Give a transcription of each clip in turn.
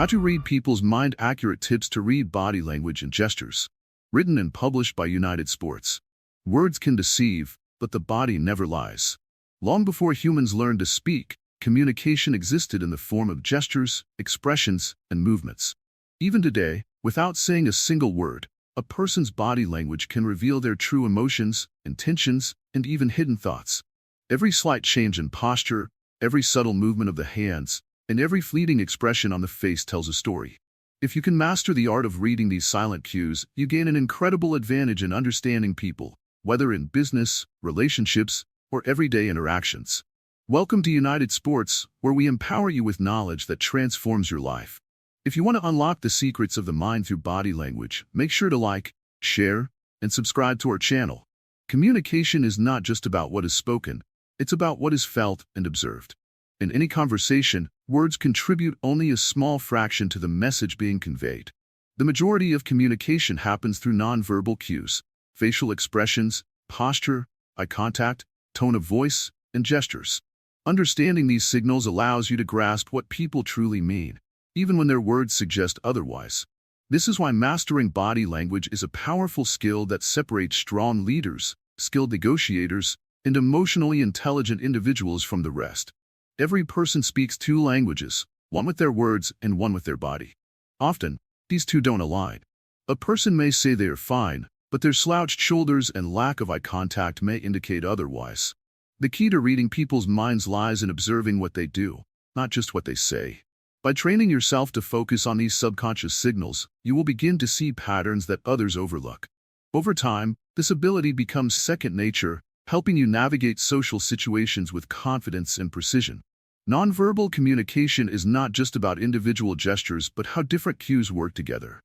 How to Read People's Mind, Accurate Tips to Read Body Language and Gestures. Written and published by United Sports. Words can deceive, but the body never lies. Long before humans learned to speak, communication existed in the form of gestures, expressions, and movements. Even today, without saying a single word, a person's body language can reveal their true emotions, intentions, and even hidden thoughts. Every slight change in posture, every subtle movement of the hands, and every fleeting expression on the face tells a story. If you can master the art of reading these silent cues, you gain an incredible advantage in understanding people, whether in business, relationships, or everyday interactions. Welcome to United Sports, where we empower you with knowledge that transforms your life. If you want to unlock the secrets of the mind through body language, make sure to like, share, and subscribe to our channel. Communication is not just about what is spoken, it's about what is felt and observed. In any conversation, words contribute only a small fraction to the message being conveyed. The majority of communication happens through nonverbal cues, facial expressions, posture, eye contact, tone of voice, and gestures. Understanding these signals allows you to grasp what people truly mean, even when their words suggest otherwise. This is why mastering body language is a powerful skill that separates strong leaders, skilled negotiators, and emotionally intelligent individuals from the rest. Every person speaks two languages, one with their words and one with their body. Often, these two don't align. A person may say they are fine, but their slouched shoulders and lack of eye contact may indicate otherwise. The key to reading people's minds lies in observing what they do, not just what they say. By training yourself to focus on these subconscious signals, you will begin to see patterns that others overlook. Over time, this ability becomes second nature, helping you navigate social situations with confidence and precision. Nonverbal communication is not just about individual gestures but how different cues work together.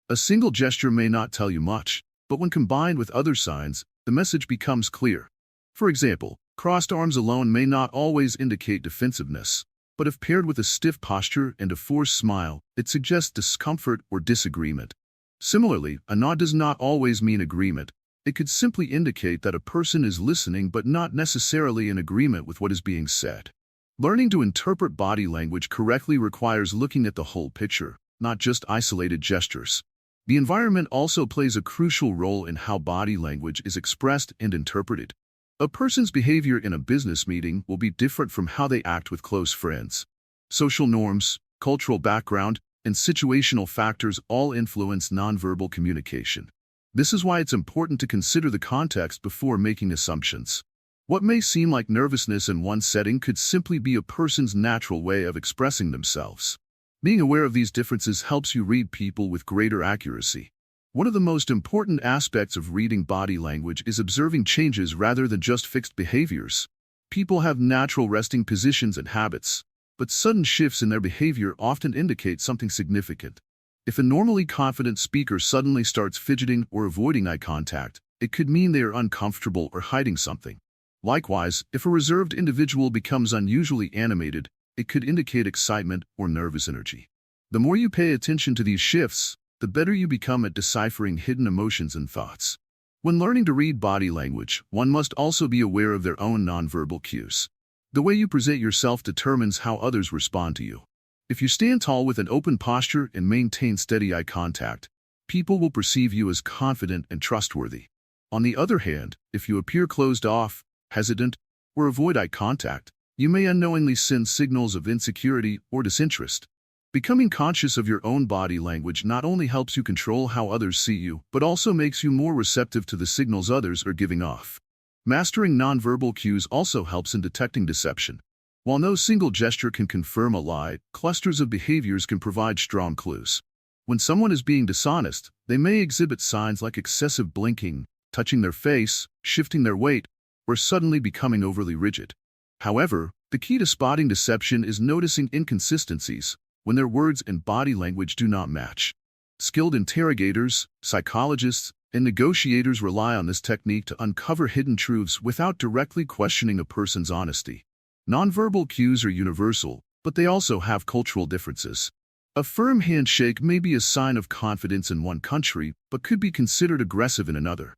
A single gesture may not tell you much, but when combined with other signs, the message becomes clear. For example, crossed arms alone may not always indicate defensiveness, but if paired with a stiff posture and a forced smile, it suggests discomfort or disagreement. Similarly, a nod does not always mean agreement. It could simply indicate that a person is listening but not necessarily in agreement with what is being said. Learning to interpret body language correctly requires looking at the whole picture, not just isolated gestures. The environment also plays a crucial role in how body language is expressed and interpreted. A person's behavior in a business meeting will be different from how they act with close friends. Social norms, cultural background, and situational factors all influence nonverbal communication. This is why it's important to consider the context before making assumptions. What may seem like nervousness in one setting could simply be a person's natural way of expressing themselves. Being aware of these differences helps you read people with greater accuracy. One of the most important aspects of reading body language is observing changes rather than just fixed behaviors. People have natural resting positions and habits, but sudden shifts in their behavior often indicate something significant. If a normally confident speaker suddenly starts fidgeting or avoiding eye contact, it could mean they are uncomfortable or hiding something. Likewise, if a reserved individual becomes unusually animated, it could indicate excitement or nervous energy. The more you pay attention to these shifts, the better you become at deciphering hidden emotions and thoughts. When learning to read body language, one must also be aware of their own nonverbal cues. The way you present yourself determines how others respond to you. If you stand tall with an open posture and maintain steady eye contact, people will perceive you as confident and trustworthy. On the other hand, if you appear closed off, hesitant, or avoid eye contact, you may unknowingly send signals of insecurity or disinterest. Becoming conscious of your own body language not only helps you control how others see you, but also makes you more receptive to the signals others are giving off. Mastering nonverbal cues also helps in detecting deception. While no single gesture can confirm a lie, clusters of behaviors can provide strong clues. When someone is being dishonest, they may exhibit signs like excessive blinking, touching their face, shifting their weight, or suddenly becoming overly rigid. However, the key to spotting deception is noticing inconsistencies when their words and body language do not match. Skilled interrogators, psychologists, and negotiators rely on this technique to uncover hidden truths without directly questioning a person's honesty. Nonverbal cues are universal, but they also have cultural differences. A firm handshake may be a sign of confidence in one country, but could be considered aggressive in another.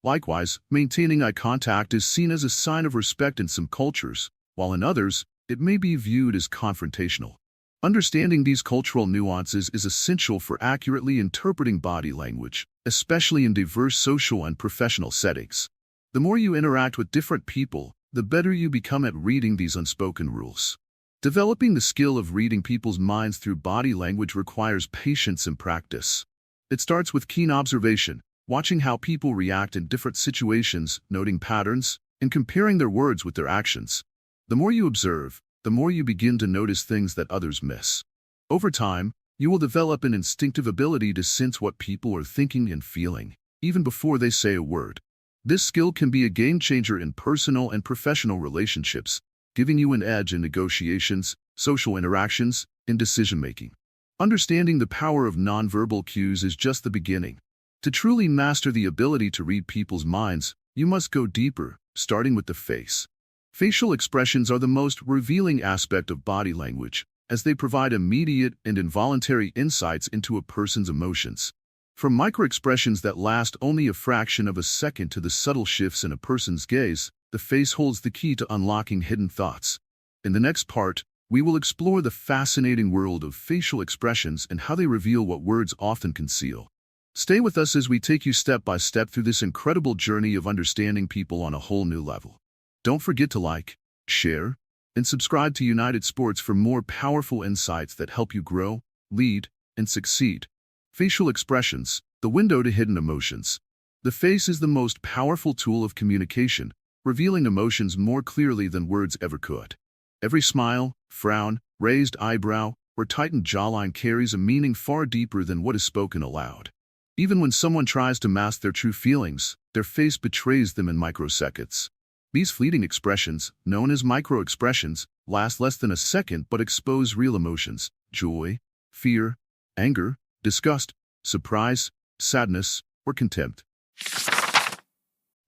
Likewise, maintaining eye contact is seen as a sign of respect in some cultures, while in others, it may be viewed as confrontational. Understanding these cultural nuances is essential for accurately interpreting body language, especially in diverse social and professional settings. The more you interact with different people, the better you become at reading these unspoken rules. Developing the skill of reading people's minds through body language requires patience and practice. It starts with keen observation, watching how people react in different situations, noting patterns, and comparing their words with their actions. The more you observe, the more you begin to notice things that others miss. Over time, you will develop an instinctive ability to sense what people are thinking and feeling, even before they say a word. This skill can be a game changer in personal and professional relationships, giving you an edge in negotiations, social interactions, and decision-making. Understanding the power of nonverbal cues is just the beginning. To truly master the ability to read people's minds, you must go deeper, starting with the face. Facial expressions are the most revealing aspect of body language, as they provide immediate and involuntary insights into a person's emotions. From microexpressions that last only a fraction of a second to the subtle shifts in a person's gaze, the face holds the key to unlocking hidden thoughts. In the next part, we will explore the fascinating world of facial expressions and how they reveal what words often conceal. Stay with us as we take you step by step through this incredible journey of understanding people on a whole new level. Don't forget to like, share, and subscribe to United Sports for more powerful insights that help you grow, lead, and succeed. Facial expressions, the window to hidden emotions. The face is the most powerful tool of communication, revealing emotions more clearly than words ever could. Every smile, frown, raised eyebrow, or tightened jawline carries a meaning far deeper than what is spoken aloud. Even when someone tries to mask their true feelings, their face betrays them in microseconds. These fleeting expressions, known as microexpressions, last less than a second but expose real emotions: joy, fear, anger, disgust, surprise, sadness, or contempt.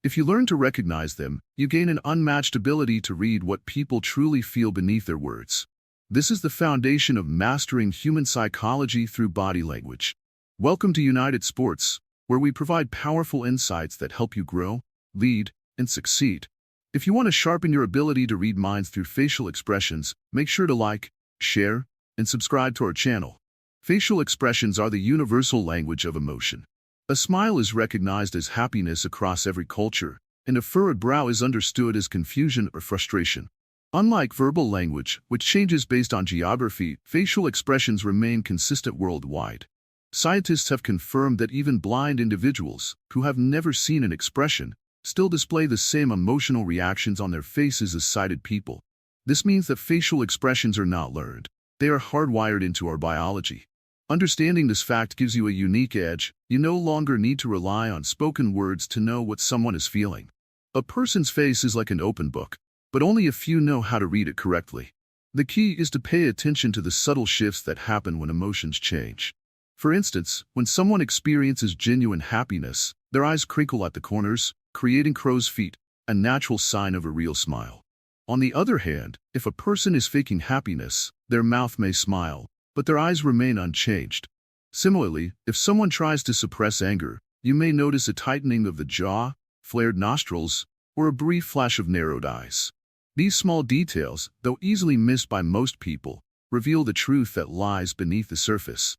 If you learn to recognize them, you gain an unmatched ability to read what people truly feel beneath their words. This is the foundation of mastering human psychology through body language. Welcome to United Sports, where we provide powerful insights that help you grow, lead, and succeed. If you want to sharpen your ability to read minds through facial expressions, make sure to like, share, and subscribe to our channel. Facial expressions are the universal language of emotion. A smile is recognized as happiness across every culture, and a furrowed brow is understood as confusion or frustration. Unlike verbal language, which changes based on geography, facial expressions remain consistent worldwide. Scientists have confirmed that even blind individuals, who have never seen an expression, still display the same emotional reactions on their faces as sighted people. This means that facial expressions are not learned. They are hardwired into our biology. Understanding this fact gives you a unique edge. You no longer need to rely on spoken words to know what someone is feeling. A person's face is like an open book, but only a few know how to read it correctly. The key is to pay attention to the subtle shifts that happen when emotions change. For instance, when someone experiences genuine happiness, their eyes crinkle at the corners, creating crow's feet, a natural sign of a real smile. On the other hand, if a person is faking happiness, their mouth may smile, but their eyes remain unchanged. Similarly, if someone tries to suppress anger, you may notice a tightening of the jaw, flared nostrils, or a brief flash of narrowed eyes. These small details, though easily missed by most people, reveal the truth that lies beneath the surface.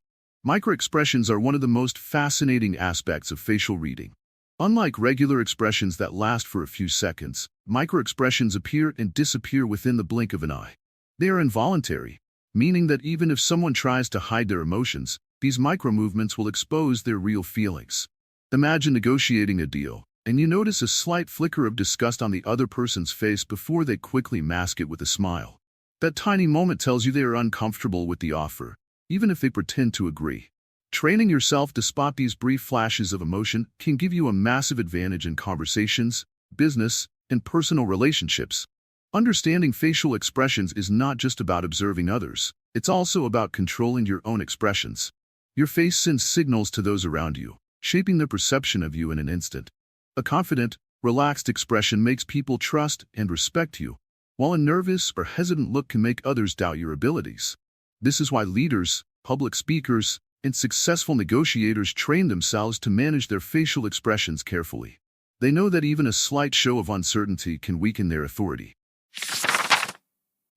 Microexpressions are one of the most fascinating aspects of facial reading. Unlike regular expressions that last for a few seconds, microexpressions appear and disappear within the blink of an eye. They are involuntary, meaning that even if someone tries to hide their emotions, these micromovements will expose their real feelings. Imagine negotiating a deal, and you notice a slight flicker of disgust on the other person's face before they quickly mask it with a smile. That tiny moment tells you they are uncomfortable with the offer, even if they pretend to agree. Training yourself to spot these brief flashes of emotion can give you a massive advantage in conversations, business, and personal relationships. Understanding facial expressions is not just about observing others, it's also about controlling your own expressions. Your face sends signals to those around you, shaping their perception of you in an instant. A confident, relaxed expression makes people trust and respect you, while a nervous or hesitant look can make others doubt your abilities. This is why leaders, public speakers, and successful negotiators train themselves to manage their facial expressions carefully. They know that even a slight show of uncertainty can weaken their authority.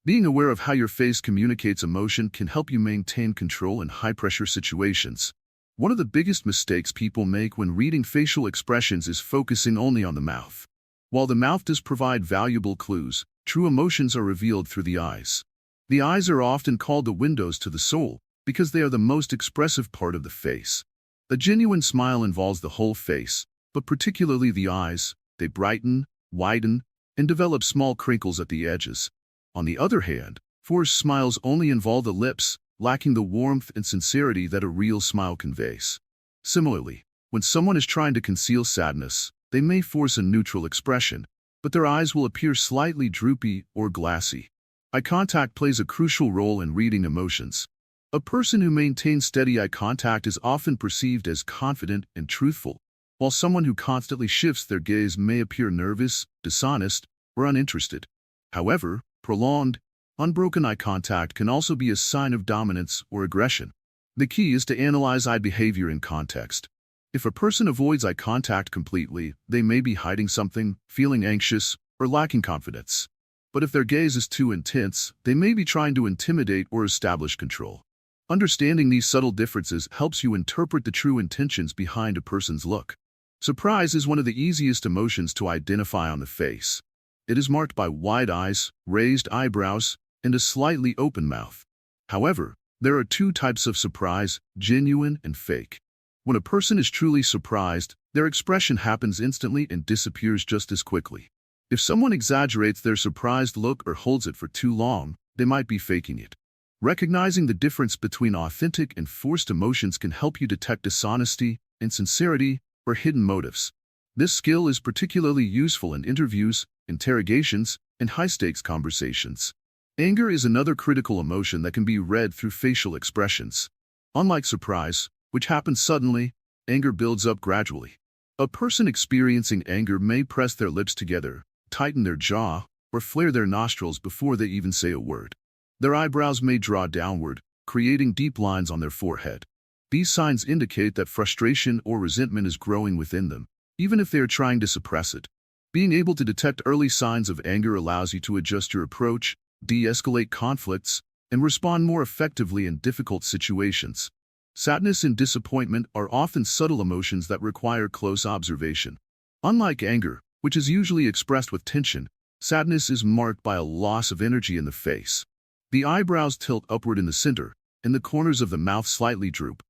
Being aware of how your face communicates emotion can help you maintain control in high-pressure situations. One of the biggest mistakes people make when reading facial expressions is focusing only on the mouth. While the mouth does provide valuable clues, true emotions are revealed through the eyes. The eyes are often called the windows to the soul because they are the most expressive part of the face. A genuine smile involves the whole face, but particularly the eyes. They brighten, widen, and develop small crinkles at the edges. On the other hand, forced smiles only involve the lips, lacking the warmth and sincerity that a real smile conveys. Similarly, when someone is trying to conceal sadness, they may force a neutral expression, but their eyes will appear slightly droopy or glassy. Eye contact plays a crucial role in reading emotions. A person who maintains steady eye contact is often perceived as confident and truthful, while someone who constantly shifts their gaze may appear nervous, dishonest, or uninterested. However, prolonged, unbroken eye contact can also be a sign of dominance or aggression. The key is to analyze eye behavior in context. If a person avoids eye contact completely, they may be hiding something, feeling anxious, or lacking confidence. But if their gaze is too intense, they may be trying to intimidate or establish control. Understanding these subtle differences helps you interpret the true intentions behind a person's look. Surprise is one of the easiest emotions to identify on the face. It is marked by wide eyes, raised eyebrows, and a slightly open mouth. However, there are two types of surprise, genuine and fake. When a person is truly surprised, their expression happens instantly and disappears just as quickly. If someone exaggerates their surprised look or holds it for too long, they might be faking it. Recognizing the difference between authentic and forced emotions can help you detect dishonesty, insincerity, or hidden motives. This skill is particularly useful in interviews, interrogations, and high-stakes conversations. Anger is another critical emotion that can be read through facial expressions. Unlike surprise, which happens suddenly, anger builds up gradually. A person experiencing anger may press their lips together, tighten their jaw, or flare their nostrils before they even say a word. Their eyebrows may draw downward, creating deep lines on their forehead. These signs indicate that frustration or resentment is growing within them, even if they are trying to suppress it. Being able to detect early signs of anger allows you to adjust your approach, de-escalate conflicts, and respond more effectively in difficult situations. Sadness and disappointment are often subtle emotions that require close observation. Unlike anger, which is usually expressed with tension, sadness is marked by a loss of energy in the face. The eyebrows tilt upward in the center, and the corners of the mouth slightly droop.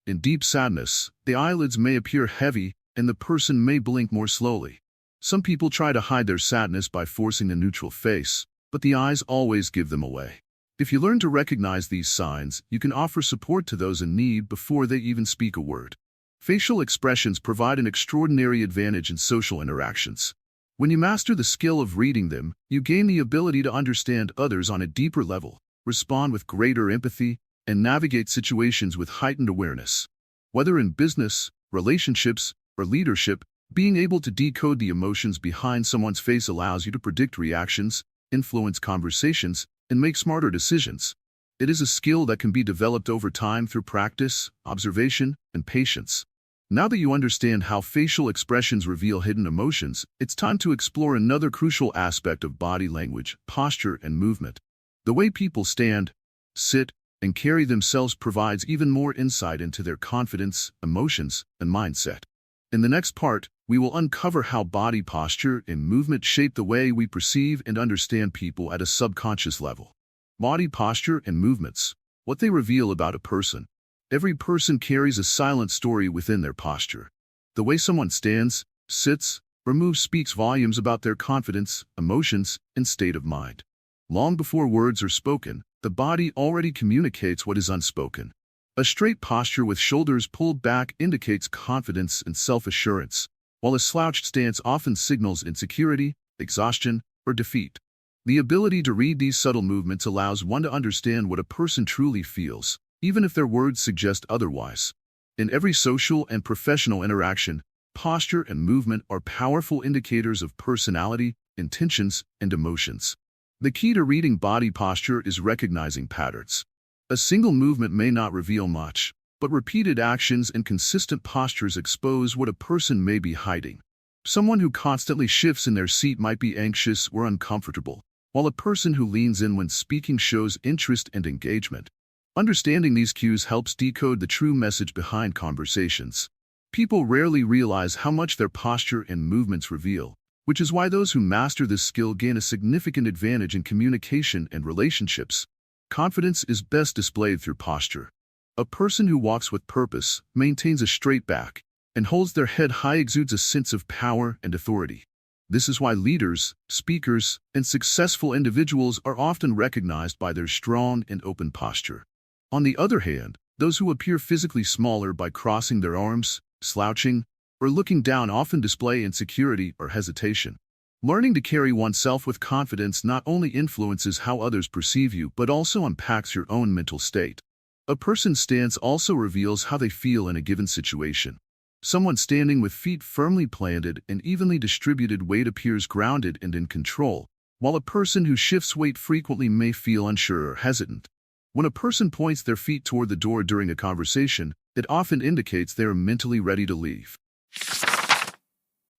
In deep sadness, the eyelids may appear heavy, and the person may blink more slowly. Some people try to hide their sadness by forcing a neutral face, but the eyes always give them away. If you learn to recognize these signs, you can offer support to those in need before they even speak a word. Facial expressions provide an extraordinary advantage in social interactions. When you master the skill of reading them, you gain the ability to understand others on a deeper level, respond with greater empathy, and navigate situations with heightened awareness. Whether in business, relationships, or leadership, being able to decode the emotions behind someone's face allows you to predict reactions, influence conversations, and make smarter decisions. It is a skill that can be developed over time through practice, observation, and patience. Now that you understand how facial expressions reveal hidden emotions, it's time to explore another crucial aspect of body language, posture and movement. The way people stand, sit, and carry themselves provides even more insight into their confidence, emotions, and mindset. In the next part, we will uncover how body posture and movement shape the way we perceive and understand people at a subconscious level. Body posture and movements, what they reveal about a person. Every person carries a silent story within their posture. The way someone stands, sits, or moves speaks volumes about their confidence, emotions, and state of mind. Long before words are spoken, the body already communicates what is unspoken. A straight posture with shoulders pulled back indicates confidence and self-assurance, while a slouched stance often signals insecurity, exhaustion, or defeat. The ability to read these subtle movements allows one to understand what a person truly feels, even if their words suggest otherwise. In every social and professional interaction, posture and movement are powerful indicators of personality, intentions, and emotions. The key to reading body posture is recognizing patterns. A single movement may not reveal much, but repeated actions and consistent postures expose what a person may be hiding. Someone who constantly shifts in their seat might be anxious or uncomfortable, while a person who leans in when speaking shows interest and engagement. Understanding these cues helps decode the true message behind conversations. People rarely realize how much their posture and movements reveal, which is why those who master this skill gain a significant advantage in communication and relationships. Confidence is best displayed through posture. A person who walks with purpose, maintains a straight back, and holds their head high exudes a sense of power and authority. This is why leaders, speakers, and successful individuals are often recognized by their strong and open posture. On the other hand, those who appear physically smaller by crossing their arms, slouching, or looking down often display insecurity or hesitation. Learning to carry oneself with confidence not only influences how others perceive you but also impacts your own mental state. A person's stance also reveals how they feel in a given situation. Someone standing with feet firmly planted and evenly distributed weight appears grounded and in control, while a person who shifts weight frequently may feel unsure or hesitant. When a person points their feet toward the door during a conversation, it often indicates they are mentally ready to leave.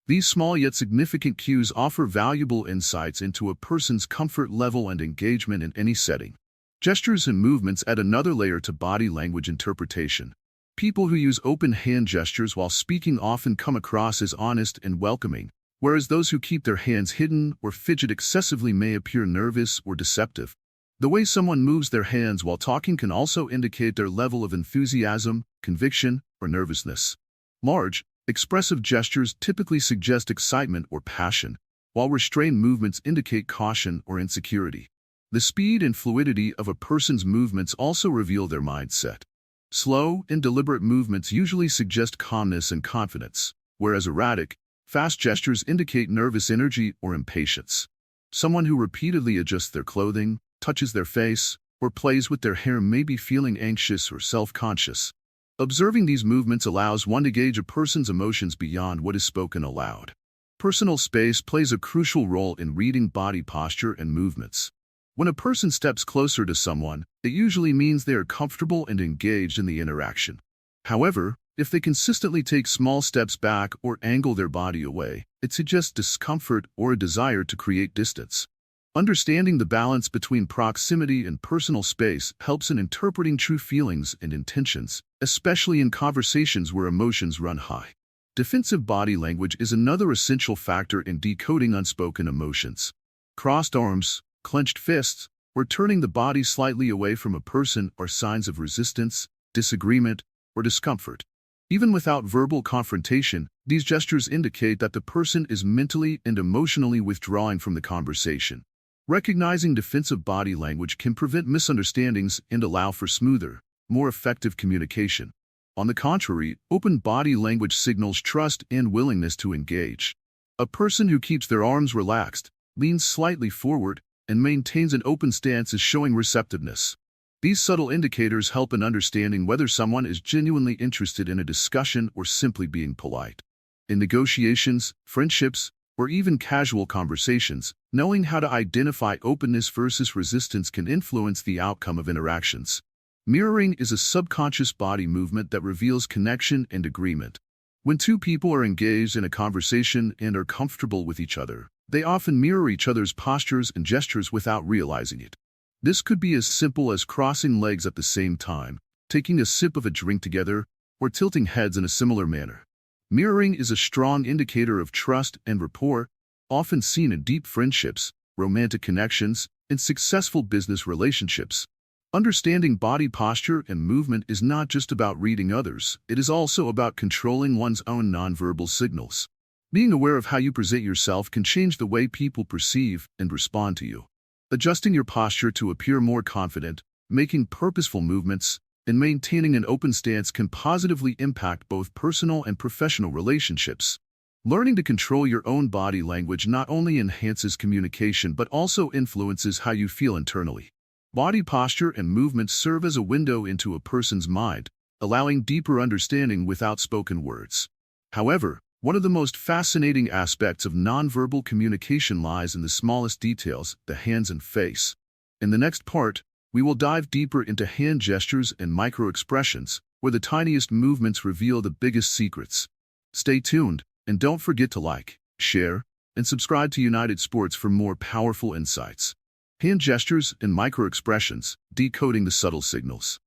These small yet significant cues offer valuable insights into a person's comfort level and engagement in any setting. Gestures and movements add another layer to body language interpretation. People who use open hand gestures while speaking often come across as honest and welcoming, whereas those who keep their hands hidden or fidget excessively may appear nervous or deceptive. The way someone moves their hands while talking can also indicate their level of enthusiasm, conviction, or nervousness. Large, expressive gestures typically suggest excitement or passion, while restrained movements indicate caution or insecurity. The speed and fluidity of a person's movements also reveal their mindset. Slow and deliberate movements usually suggest calmness and confidence, whereas erratic, fast gestures indicate nervous energy or impatience. Someone who repeatedly adjusts their clothing, touches their face, or plays with their hair may be feeling anxious or self-conscious. Observing these movements allows one to gauge a person's emotions beyond what is spoken aloud. Personal space plays a crucial role in reading body posture and movements. When a person steps closer to someone, it usually means they are comfortable and engaged in the interaction. However, if they consistently take small steps back or angle their body away, it suggests discomfort or a desire to create distance. Understanding the balance between proximity and personal space helps in interpreting true feelings and intentions, especially in conversations where emotions run high. Defensive body language is another essential factor in decoding unspoken emotions. Crossed arms, clenched fists, or turning the body slightly away from a person are signs of resistance, disagreement, or discomfort. Even without verbal confrontation, these gestures indicate that the person is mentally and emotionally withdrawing from the conversation. Recognizing defensive body language can prevent misunderstandings and allow for smoother, more effective communication. On the contrary, open body language signals trust and willingness to engage. A person who keeps their arms relaxed, leans slightly forward, and maintains an open stance is showing receptiveness. These subtle indicators help in understanding whether someone is genuinely interested in a discussion or simply being polite. In negotiations, friendships, or even casual conversations, knowing how to identify openness versus resistance can influence the outcome of interactions. Mirroring is a subconscious body movement that reveals connection and agreement. When two people are engaged in a conversation and are comfortable with each other, they often mirror each other's postures and gestures without realizing it. This could be as simple as crossing legs at the same time, taking a sip of a drink together, or tilting heads in a similar manner. Mirroring is a strong indicator of trust and rapport, often seen in deep friendships, romantic connections, and successful business relationships. Understanding body posture and movement is not just about reading others, it is also about controlling one's own nonverbal signals. Being aware of how you present yourself can change the way people perceive and respond to you. Adjusting your posture to appear more confident, making purposeful movements, and maintaining an open stance can positively impact both personal and professional relationships. Learning to control your own body language not only enhances communication but also influences how you feel internally. Body posture and movement serve as a window into a person's mind, allowing deeper understanding without spoken words. However, one of the most fascinating aspects of nonverbal communication lies in the smallest details, the hands and face. In the next part, we will dive deeper into hand gestures and micro-expressions, where the tiniest movements reveal the biggest secrets. Stay tuned, and don't forget to like, share, and subscribe to United Sports for more powerful insights. Hand gestures and micro-expressions, decoding the subtle signals.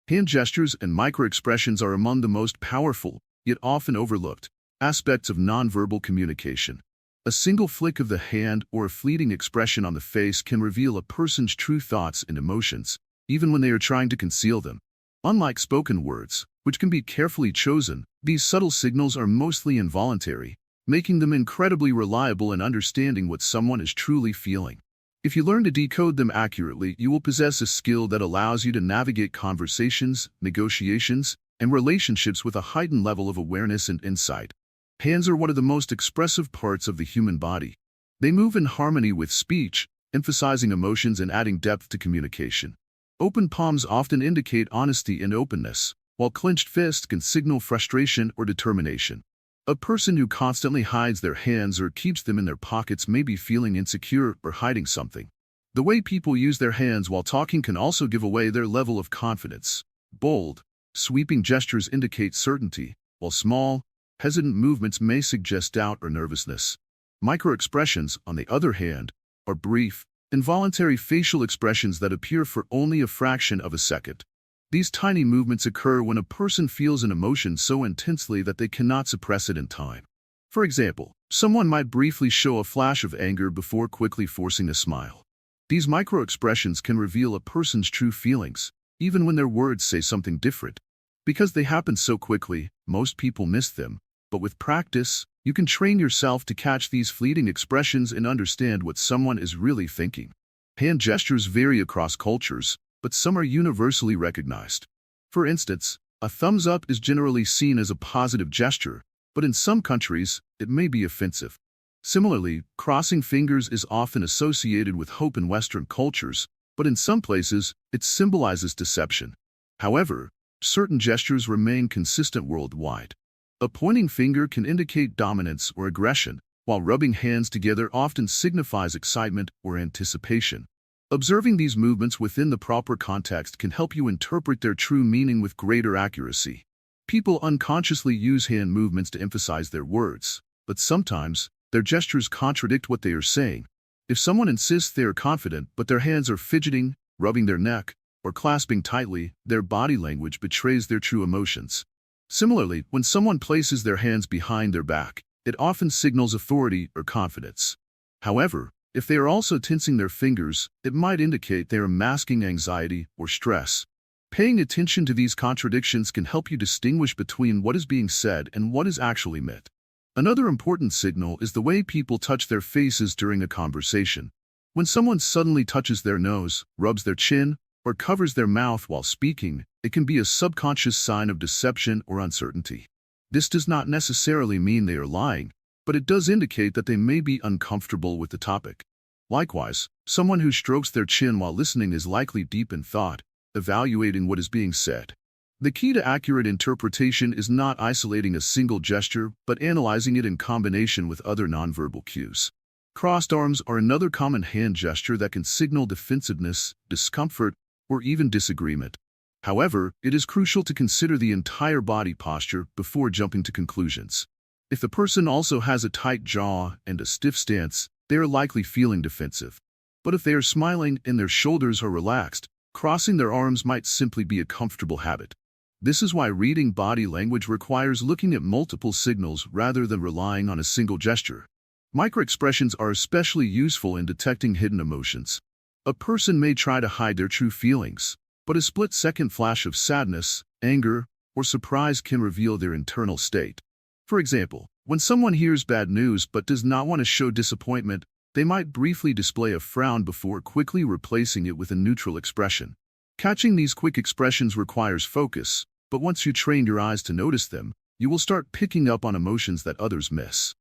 Hand gestures and micro-expressions are among the most powerful, yet often overlooked, aspects of nonverbal communication. A single flick of the hand or a fleeting expression on the face can reveal a person's true thoughts and emotions, even when they are trying to conceal them. Unlike spoken words, which can be carefully chosen, these subtle signals are mostly involuntary, making them incredibly reliable in understanding what someone is truly feeling. If you learn to decode them accurately, you will possess a skill that allows you to navigate conversations, negotiations, and relationships with a heightened level of awareness and insight. Hands are one of the most expressive parts of the human body. They move in harmony with speech, emphasizing emotions and adding depth to communication. Open palms often indicate honesty and openness, while clenched fists can signal frustration or determination. A person who constantly hides their hands or keeps them in their pockets may be feeling insecure or hiding something. The way people use their hands while talking can also give away their level of confidence. Bold, sweeping gestures indicate certainty, while small, hesitant movements may suggest doubt or nervousness. Micro-expressions, on the other hand, are brief, involuntary facial expressions that appear for only a fraction of a second. These tiny movements occur when a person feels an emotion so intensely that they cannot suppress it in time. For example, someone might briefly show a flash of anger before quickly forcing a smile. These micro-expressions can reveal a person's true feelings, even when their words say something different. Because they happen so quickly, most people miss them, but with practice, you can train yourself to catch these fleeting expressions and understand what someone is really thinking. Hand gestures vary across cultures, but some are universally recognized. For instance, a thumbs up is generally seen as a positive gesture, but in some countries, it may be offensive. Similarly, crossing fingers is often associated with hope in Western cultures, but in some places, it symbolizes deception. However, certain gestures remain consistent worldwide. A pointing finger can indicate dominance or aggression, while rubbing hands together often signifies excitement or anticipation. Observing these movements within the proper context can help you interpret their true meaning with greater accuracy. People unconsciously use hand movements to emphasize their words, but sometimes, their gestures contradict what they are saying. If someone insists they are confident but their hands are fidgeting, rubbing their neck, or clasping tightly, their body language betrays their true emotions. Similarly, when someone places their hands behind their back, it often signals authority or confidence. However, if they are also tensing their fingers, it might indicate they are masking anxiety or stress. Paying attention to these contradictions can help you distinguish between what is being said and what is actually meant. Another important signal is the way people touch their faces during a conversation. When someone suddenly touches their nose, rubs their chin, or covers their mouth while speaking, it can be a subconscious sign of deception or uncertainty. This does not necessarily mean they are lying, but it does indicate that they may be uncomfortable with the topic. Likewise, someone who strokes their chin while listening is likely deep in thought, evaluating what is being said. The key to accurate interpretation is not isolating a single gesture, but analyzing it in combination with other nonverbal cues. Crossed arms are another common hand gesture that can signal defensiveness, discomfort, or even disagreement. However, it is crucial to consider the entire body posture before jumping to conclusions. If the person also has a tight jaw and a stiff stance, they are likely feeling defensive. But if they are smiling and their shoulders are relaxed, crossing their arms might simply be a comfortable habit. This is why reading body language requires looking at multiple signals rather than relying on a single gesture. Microexpressions are especially useful in detecting hidden emotions. A person may try to hide their true feelings, but a split-second flash of sadness, anger, or surprise can reveal their internal state. For example, when someone hears bad news but does not want to show disappointment, they might briefly display a frown before quickly replacing it with a neutral expression. Catching these quick expressions requires focus, but once you train your eyes to notice them, you will start picking up on emotions that others miss.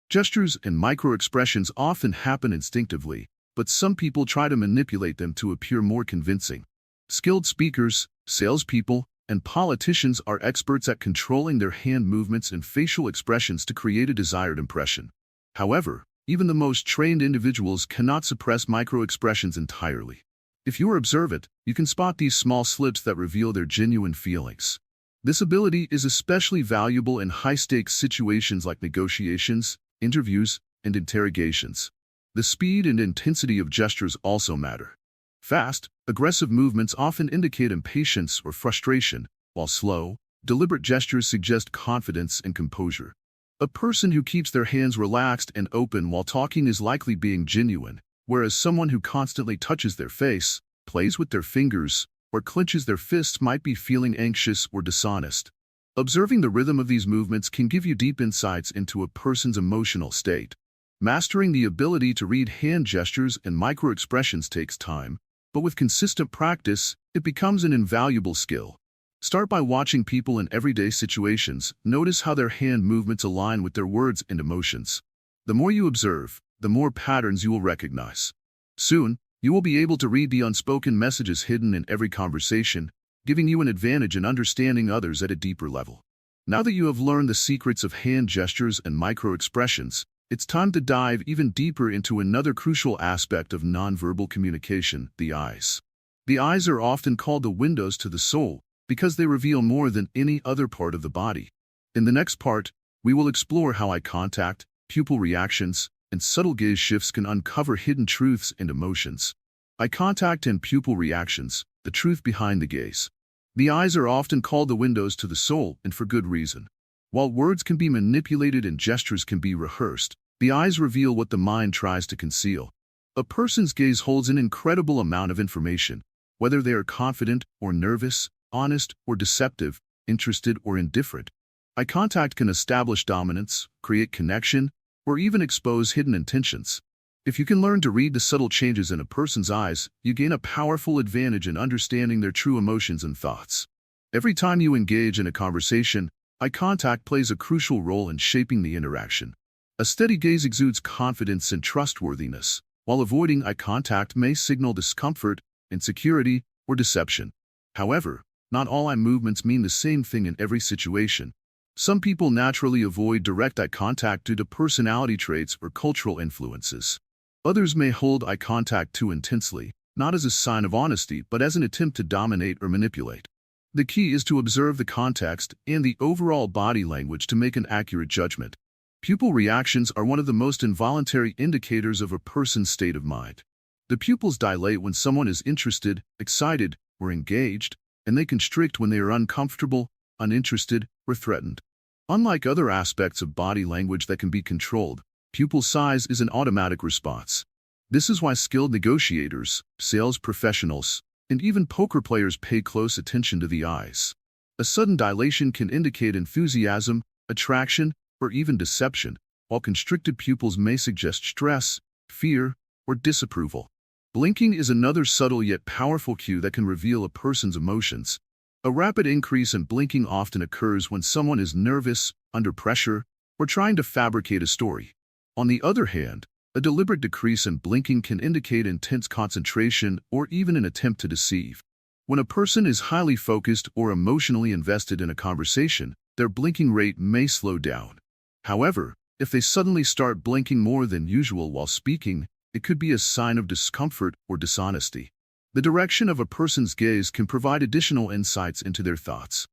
Gestures and micro-expressions often happen instinctively, but some people try to manipulate them to appear more convincing. Skilled speakers, salespeople, and politicians are experts at controlling their hand movements and facial expressions to create a desired impression. However, even the most trained individuals cannot suppress micro-expressions entirely. If you are observant, you can spot these small slips that reveal their genuine feelings. This ability is especially valuable in high-stakes situations like negotiations, interviews, and interrogations. The speed and intensity of gestures also matter. Fast, aggressive movements often indicate impatience or frustration, while slow, deliberate gestures suggest confidence and composure. A person who keeps their hands relaxed and open while talking is likely being genuine, whereas someone who constantly touches their face, plays with their fingers, or clenches their fists might be feeling anxious or dishonest. Observing the rhythm of these movements can give you deep insights into a person's emotional state. Mastering the ability to read hand gestures and micro-expressions takes time, but with consistent practice, it becomes an invaluable skill. Start by watching people in everyday situations. Notice how their hand movements align with their words and emotions. The more you observe, the more patterns you will recognize. Soon, you will be able to read the unspoken messages hidden in every conversation, giving you an advantage in understanding others at a deeper level. Now that you have learned the secrets of hand gestures and micro-expressions, it's time to dive even deeper into another crucial aspect of nonverbal communication, the eyes. The eyes are often called the windows to the soul, because they reveal more than any other part of the body. In the next part, we will explore how eye contact, pupil reactions, and subtle gaze shifts can uncover hidden truths and emotions. Eye contact and pupil reactions, the truth behind the gaze. The eyes are often called the windows to the soul, and for good reason. While words can be manipulated and gestures can be rehearsed, the eyes reveal what the mind tries to conceal. A person's gaze holds an incredible amount of information, whether they are confident or nervous, honest or deceptive, interested or indifferent. Eye contact can establish dominance, create connection, or even expose hidden intentions. If you can learn to read the subtle changes in a person's eyes, you gain a powerful advantage in understanding their true emotions and thoughts. Every time you engage in a conversation, eye contact plays a crucial role in shaping the interaction. A steady gaze exudes confidence and trustworthiness, while avoiding eye contact may signal discomfort, insecurity, or deception. However, not all eye movements mean the same thing in every situation. Some people naturally avoid direct eye contact due to personality traits or cultural influences. Others may hold eye contact too intensely, not as a sign of honesty but as an attempt to dominate or manipulate. The key is to observe the context and the overall body language to make an accurate judgment. Pupil reactions are one of the most involuntary indicators of a person's state of mind. The pupils dilate when someone is interested, excited, or engaged, and they constrict when they are uncomfortable, uninterested, or threatened. Unlike other aspects of body language that can be controlled, pupil size is an automatic response. This is why skilled negotiators, sales professionals, and even poker players pay close attention to the eyes. A sudden dilation can indicate enthusiasm, attraction, or even deception, while constricted pupils may suggest stress, fear, or disapproval. Blinking is another subtle yet powerful cue that can reveal a person's emotions. A rapid increase in blinking often occurs when someone is nervous, under pressure, or trying to fabricate a story. On the other hand, a deliberate decrease in blinking can indicate intense concentration or even an attempt to deceive. When a person is highly focused or emotionally invested in a conversation, their blinking rate may slow down. However, if they suddenly start blinking more than usual while speaking, it could be a sign of discomfort or dishonesty. The direction of a person's gaze can provide additional insights into their thoughts.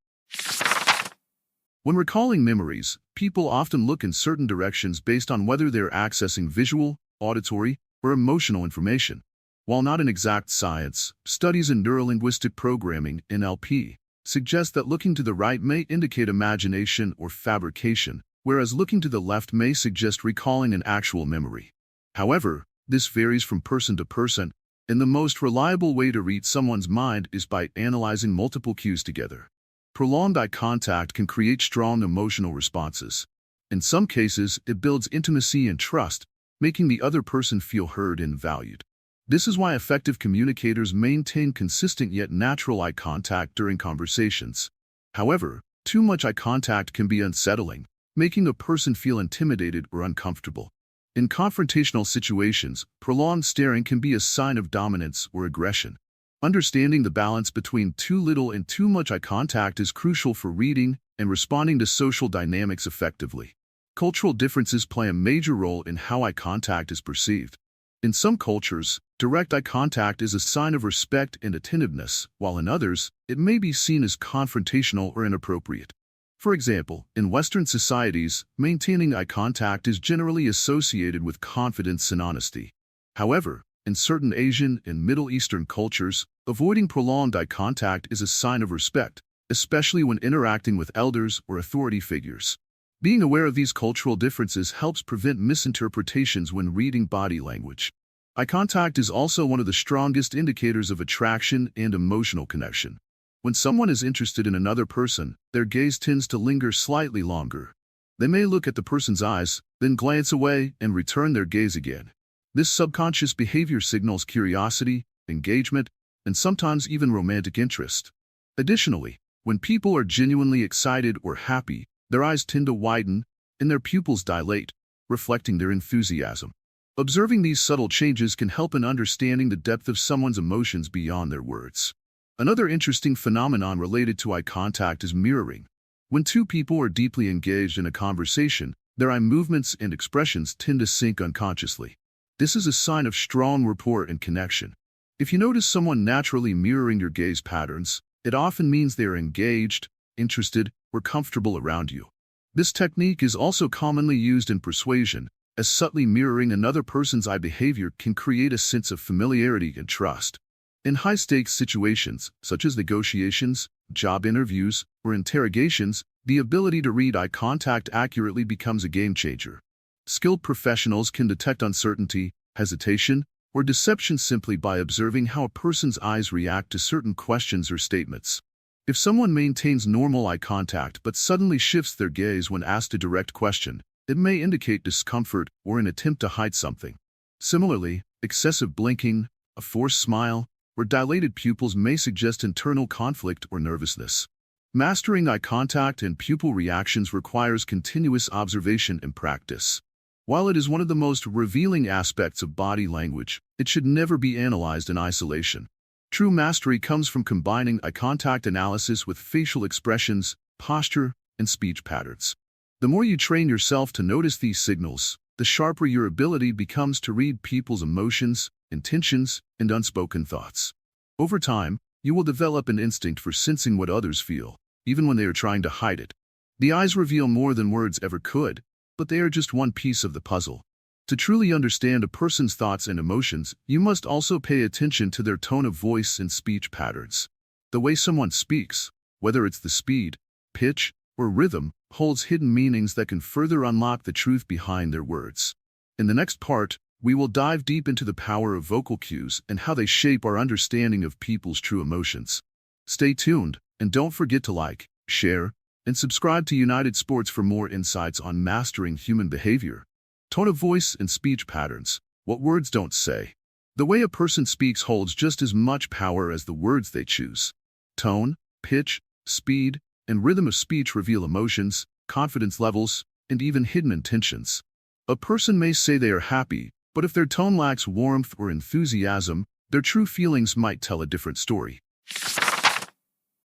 When recalling memories, people often look in certain directions based on whether they're accessing visual, auditory, or emotional information. While not an exact science, studies in neurolinguistic programming, (NLP), suggest that looking to the right may indicate imagination or fabrication, whereas looking to the left may suggest recalling an actual memory. However, this varies from person to person, and the most reliable way to read someone's mind is by analyzing multiple cues together. Prolonged eye contact can create strong emotional responses. In some cases, it builds intimacy and trust, making the other person feel heard and valued. This is why effective communicators maintain consistent yet natural eye contact during conversations. However, too much eye contact can be unsettling, making a person feel intimidated or uncomfortable. In confrontational situations, prolonged staring can be a sign of dominance or aggression. Understanding the balance between too little and too much eye contact is crucial for reading and responding to social dynamics effectively. Cultural differences play a major role in how eye contact is perceived. In some cultures, direct eye contact is a sign of respect and attentiveness, while in others, it may be seen as confrontational or inappropriate. For example, in Western societies, maintaining eye contact is generally associated with confidence and honesty. However, in certain Asian and Middle Eastern cultures, avoiding prolonged eye contact is a sign of respect, especially when interacting with elders or authority figures. Being aware of these cultural differences helps prevent misinterpretations when reading body language. Eye contact is also one of the strongest indicators of attraction and emotional connection. When someone is interested in another person, their gaze tends to linger slightly longer. They may look at the person's eyes, then glance away and return their gaze again. This subconscious behavior signals curiosity, engagement, and sometimes even romantic interest. Additionally, when people are genuinely excited or happy, their eyes tend to widen and their pupils dilate, reflecting their enthusiasm. Observing these subtle changes can help in understanding the depth of someone's emotions beyond their words. Another interesting phenomenon related to eye contact is mirroring. When two people are deeply engaged in a conversation, their eye movements and expressions tend to sync unconsciously. This is a sign of strong rapport and connection. If you notice someone naturally mirroring your gaze patterns, it often means they are engaged, interested, or comfortable around you. This technique is also commonly used in persuasion, as subtly mirroring another person's eye behavior can create a sense of familiarity and trust. In high-stakes situations, such as negotiations, job interviews, or interrogations, the ability to read eye contact accurately becomes a game-changer. Skilled professionals can detect uncertainty, hesitation, or deception simply by observing how a person's eyes react to certain questions or statements. If someone maintains normal eye contact but suddenly shifts their gaze when asked a direct question, it may indicate discomfort or an attempt to hide something. Similarly, excessive blinking, a forced smile, or dilated pupils may suggest internal conflict or nervousness. Mastering eye contact and pupil reactions requires continuous observation and practice. While it is one of the most revealing aspects of body language, it should never be analyzed in isolation. True mastery comes from combining eye contact analysis with facial expressions, posture, and speech patterns. The more you train yourself to notice these signals, the sharper your ability becomes to read people's emotions, intentions, and unspoken thoughts. Over time, you will develop an instinct for sensing what others feel, even when they are trying to hide it. The eyes reveal more than words ever could, but they are just one piece of the puzzle. To truly understand a person's thoughts and emotions, you must also pay attention to their tone of voice and speech patterns. The way someone speaks, whether it's the speed, pitch, or rhythm, holds hidden meanings that can further unlock the truth behind their words. In the next part, we will dive deep into the power of vocal cues and how they shape our understanding of people's true emotions. Stay tuned, and don't forget to like, share, and subscribe to United Sports for more insights on mastering human behavior. Tone of voice and speech patterns, what words don't say. The way a person speaks holds just as much power as the words they choose. Tone, pitch, speed, and rhythm of speech reveal emotions, confidence levels, and even hidden intentions. A person may say they are happy, but if their tone lacks warmth or enthusiasm, their true feelings might tell a different story.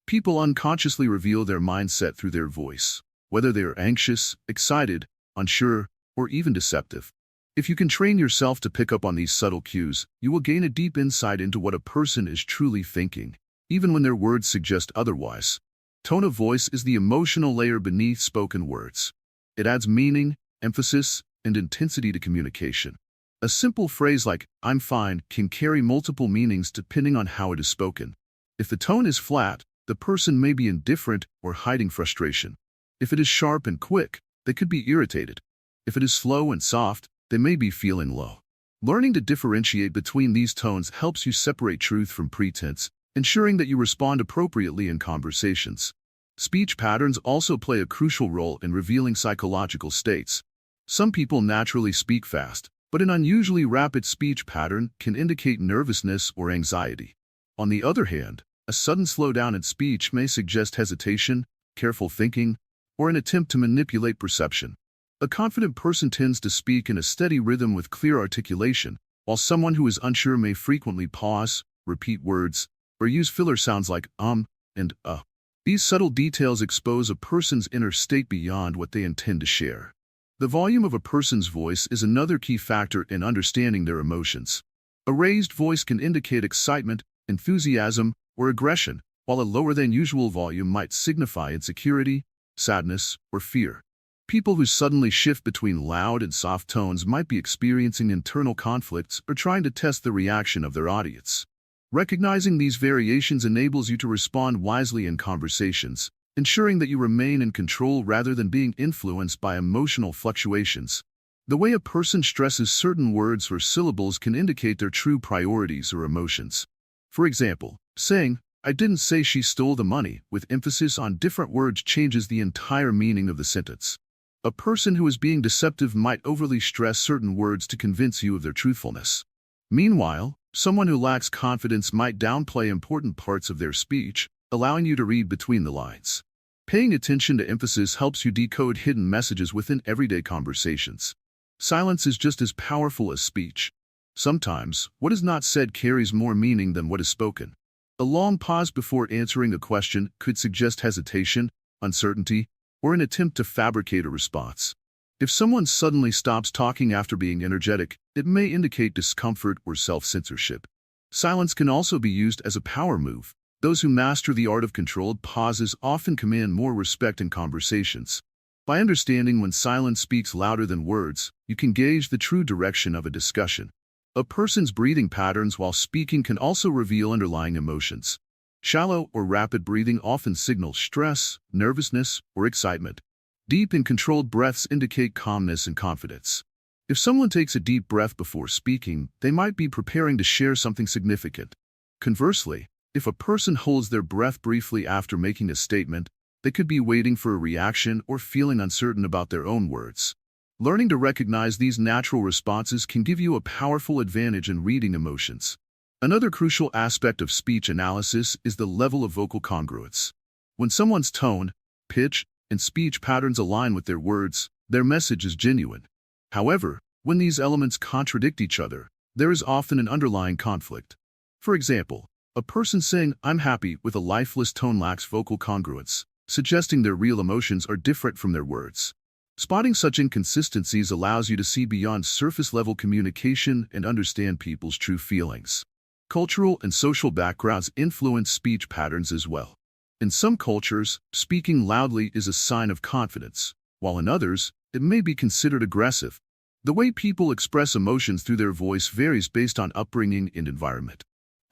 People unconsciously reveal their mindset through their voice, whether they are anxious, excited, unsure, or even deceptive. If you can train yourself to pick up on these subtle cues, you will gain a deep insight into what a person is truly thinking, even when their words suggest otherwise. Tone of voice is the emotional layer beneath spoken words. It adds meaning, emphasis, and intensity to communication. A simple phrase like, "I'm fine," can carry multiple meanings depending on how it is spoken. If the tone is flat, the person may be indifferent or hiding frustration. If it is sharp and quick, they could be irritated. If it is slow and soft, they may be feeling low. Learning to differentiate between these tones helps you separate truth from pretense, ensuring that you respond appropriately in conversations. Speech patterns also play a crucial role in revealing psychological states. Some people naturally speak fast, but an unusually rapid speech pattern can indicate nervousness or anxiety. On the other hand, a sudden slowdown in speech may suggest hesitation, careful thinking, or an attempt to manipulate perception. A confident person tends to speak in a steady rhythm with clear articulation, while someone who is unsure may frequently pause, repeat words, or use filler sounds like and These subtle details expose a person's inner state beyond what they intend to share. The volume of a person's voice is another key factor in understanding their emotions. A raised voice can indicate excitement, enthusiasm, or aggression, while a lower than usual volume might signify insecurity, sadness, or fear. People who suddenly shift between loud and soft tones might be experiencing internal conflicts or trying to test the reaction of their audience. Recognizing these variations enables you to respond wisely in conversations, ensuring that you remain in control rather than being influenced by emotional fluctuations. The way a person stresses certain words or syllables can indicate their true priorities or emotions. For example, saying, "I didn't say she stole the money," with emphasis on different words changes the entire meaning of the sentence. A person who is being deceptive might overly stress certain words to convince you of their truthfulness. Meanwhile, someone who lacks confidence might downplay important parts of their speech, allowing you to read between the lines. Paying attention to emphasis helps you decode hidden messages within everyday conversations. Silence is just as powerful as speech. Sometimes, what is not said carries more meaning than what is spoken. A long pause before answering a question could suggest hesitation, uncertainty, or an attempt to fabricate a response. If someone suddenly stops talking after being energetic, it may indicate discomfort or self-censorship. Silence can also be used as a power move. Those who master the art of controlled pauses often command more respect in conversations. By understanding when silence speaks louder than words, you can gauge the true direction of a discussion. A person's breathing patterns while speaking can also reveal underlying emotions. Shallow or rapid breathing often signals stress, nervousness, or excitement. Deep and controlled breaths indicate calmness and confidence. If someone takes a deep breath before speaking, they might be preparing to share something significant. Conversely, if a person holds their breath briefly after making a statement, they could be waiting for a reaction or feeling uncertain about their own words. Learning to recognize these natural responses can give you a powerful advantage in reading emotions. Another crucial aspect of speech analysis is the level of vocal congruence. When someone's tone, pitch, and speech patterns align with their words, their message is genuine. However, when these elements contradict each other, there is often an underlying conflict. For example, a person saying, "I'm happy," with a lifeless tone lacks vocal congruence, suggesting their real emotions are different from their words. Spotting such inconsistencies allows you to see beyond surface-level communication and understand people's true feelings. Cultural and social backgrounds influence speech patterns as well. In some cultures, speaking loudly is a sign of confidence, while in others, it may be considered aggressive. The way people express emotions through their voice varies based on upbringing and environment.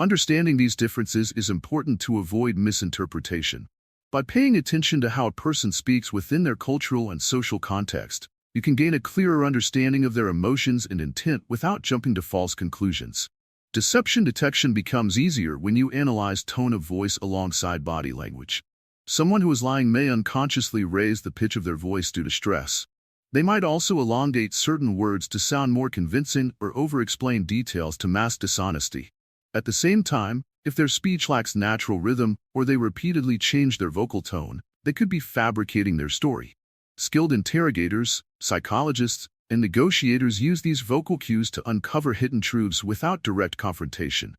Understanding these differences is important to avoid misinterpretation. By paying attention to how a person speaks within their cultural and social context, you can gain a clearer understanding of their emotions and intent without jumping to false conclusions. Deception detection becomes easier when you analyze tone of voice alongside body language. Someone who is lying may unconsciously raise the pitch of their voice due to stress. They might also elongate certain words to sound more convincing or over-explain details to mask dishonesty. At the same time, if their speech lacks natural rhythm or they repeatedly change their vocal tone, they could be fabricating their story. Skilled interrogators, psychologists, and negotiators use these vocal cues to uncover hidden truths without direct confrontation.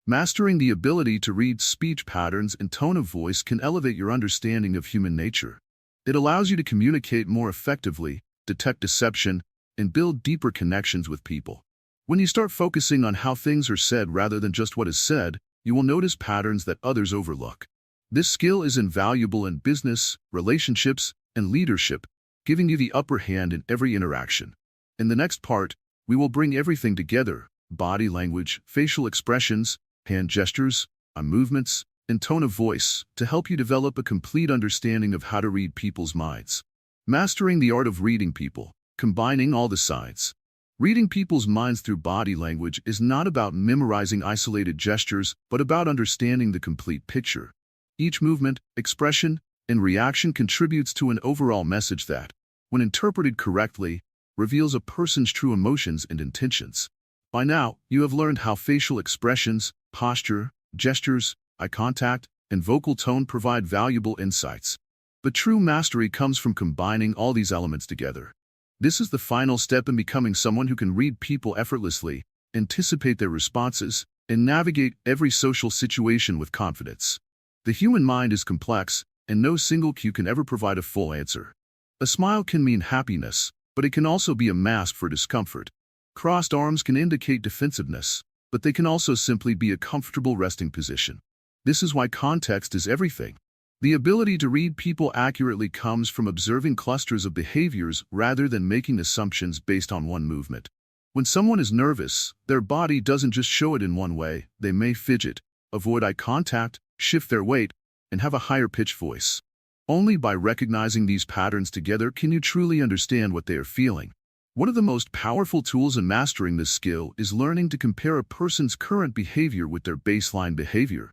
Mastering the ability to read speech patterns and tone of voice can elevate your understanding of human nature. It allows you to communicate more effectively, detect deception, and build deeper connections with people. When you start focusing on how things are said rather than just what is said, you will notice patterns that others overlook. This skill is invaluable in business, relationships, and leadership, giving you the upper hand in every interaction. In the next part, we will bring everything together: body language, facial expressions, hand gestures, eye movements, and tone of voice, to help you develop a complete understanding of how to read people's minds. Mastering the art of reading people, combining all the sides. Reading people's minds through body language is not about memorizing isolated gestures, but about understanding the complete picture. Each movement, expression, and reaction contributes to an overall message that, when interpreted correctly, reveals a person's true emotions and intentions. By now, you have learned how facial expressions, posture, gestures, eye contact, and vocal tone provide valuable insights. But true mastery comes from combining all these elements together. This is the final step in becoming someone who can read people effortlessly, anticipate their responses, and navigate every social situation with confidence. The human mind is complex, and no single cue can ever provide a full answer. A smile can mean happiness, but it can also be a mask for discomfort. Crossed arms can indicate defensiveness, but they can also simply be a comfortable resting position. This is why context is everything. The ability to read people accurately comes from observing clusters of behaviors rather than making assumptions based on one movement. When someone is nervous, their body doesn't just show it in one way. They may fidget, avoid eye contact, shift their weight, and have a higher pitched voice. Only by recognizing these patterns together can you truly understand what they are feeling. One of the most powerful tools in mastering this skill is learning to compare a person's current behavior with their baseline behavior.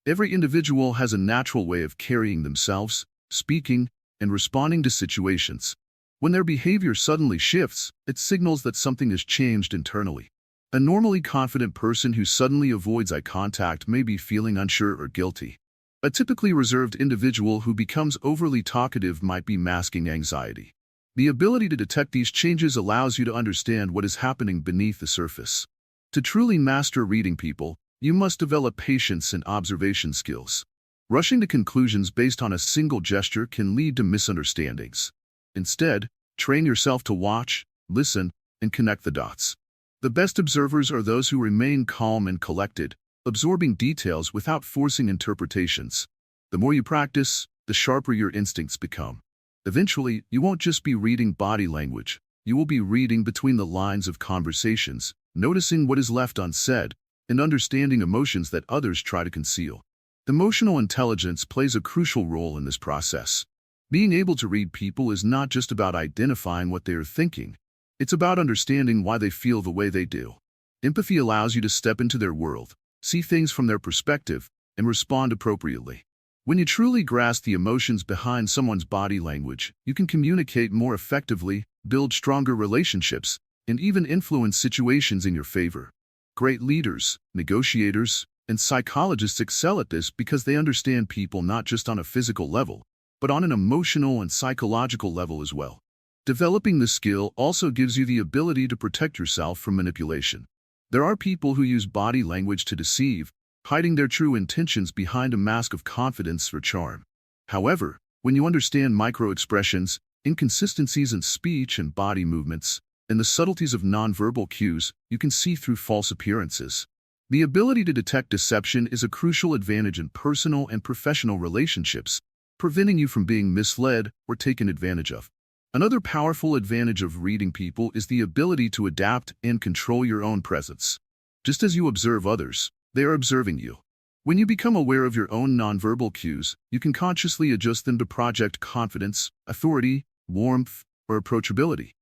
Every individual has a natural way of carrying themselves, speaking, and responding to situations. When their behavior suddenly shifts, it signals that something has changed internally. A normally confident person who suddenly avoids eye contact may be feeling unsure or guilty. A typically reserved individual who becomes overly talkative might be masking anxiety. The ability to detect these changes allows you to understand what is happening beneath the surface. To truly master reading people, you must develop patience and observation skills. Rushing to conclusions based on a single gesture can lead to misunderstandings. Instead, train yourself to watch, listen, and connect the dots. The best observers are those who remain calm and collected, absorbing details without forcing interpretations. The more you practice, the sharper your instincts become. Eventually, you won't just be reading body language. You will be reading between the lines of conversations, noticing what is left unsaid, and understanding emotions that others try to conceal. Emotional intelligence plays a crucial role in this process. Being able to read people is not just about identifying what they are thinking. It's about understanding why they feel the way they do. Empathy allows you to step into their world, see things from their perspective, and respond appropriately. When you truly grasp the emotions behind someone's body language, you can communicate more effectively, build stronger relationships, and even influence situations in your favor. Great leaders, negotiators, and psychologists excel at this because they understand people not just on a physical level, but on an emotional and psychological level as well. Developing this skill also gives you the ability to protect yourself from manipulation. There are people who use body language to deceive, hiding their true intentions behind a mask of confidence or charm. However, when you understand micro-expressions, inconsistencies in speech and body movements, and the subtleties of nonverbal cues, you can see through false appearances. The ability to detect deception is a crucial advantage in personal and professional relationships, preventing you from being misled or taken advantage of. Another powerful advantage of reading people is the ability to adapt and control your own presence. Just as you observe others, they are observing you. When you become aware of your own nonverbal cues, you can consciously adjust them to project confidence, authority, warmth, or approachability.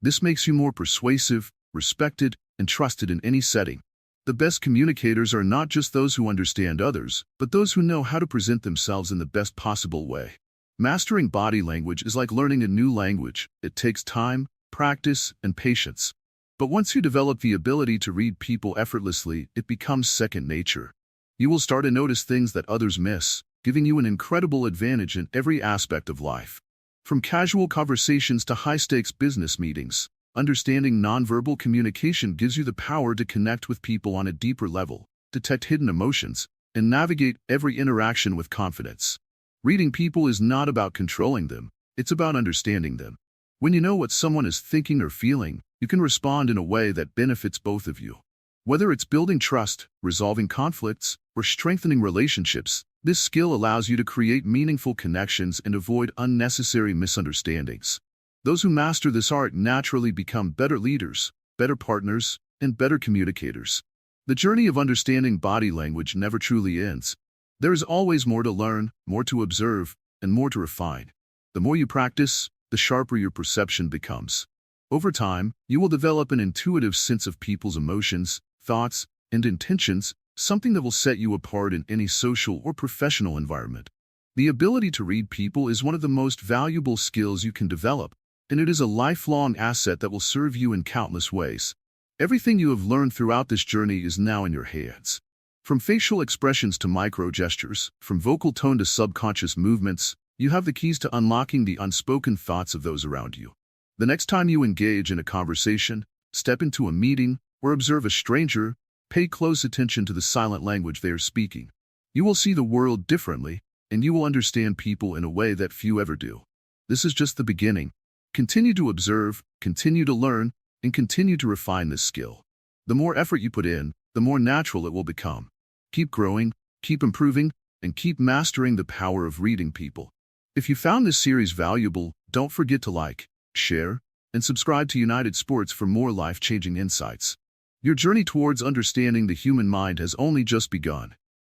This makes you more persuasive, respected, and trusted in any setting. The best communicators are not just those who understand others, but those who know how to present themselves in the best possible way. Mastering body language is like learning a new language. It takes time, practice, and patience. But once you develop the ability to read people effortlessly, it becomes second nature. You will start to notice things that others miss, giving you an incredible advantage in every aspect of life. From casual conversations to high-stakes business meetings, understanding nonverbal communication gives you the power to connect with people on a deeper level, detect hidden emotions, and navigate every interaction with confidence. Reading people is not about controlling them, it's about understanding them. When you know what someone is thinking or feeling, you can respond in a way that benefits both of you. Whether it's building trust, resolving conflicts, or strengthening relationships, this skill allows you to create meaningful connections and avoid unnecessary misunderstandings. Those who master this art naturally become better leaders, better partners, and better communicators. The journey of understanding body language never truly ends. There is always more to learn, more to observe, and more to refine. The more you practice, the sharper your perception becomes. Over time, you will develop an intuitive sense of people's emotions, thoughts, and intentions, something that will set you apart in any social or professional environment. The ability to read people is one of the most valuable skills you can develop, and it is a lifelong asset that will serve you in countless ways. Everything you have learned throughout this journey is now in your hands. From facial expressions to micro-gestures, from vocal tone to subconscious movements, you have the keys to unlocking the unspoken thoughts of those around you. The next time you engage in a conversation, step into a meeting, or observe a stranger, pay close attention to the silent language they are speaking. You will see the world differently, and you will understand people in a way that few ever do. This is just the beginning. Continue to observe, continue to learn, and continue to refine this skill. The more effort you put in, the more natural it will become. Keep growing, keep improving, and keep mastering the power of reading people. If you found this series valuable, don't forget to like, share, and subscribe to United Sports for more life-changing insights. Your journey towards understanding the human mind has only just begun.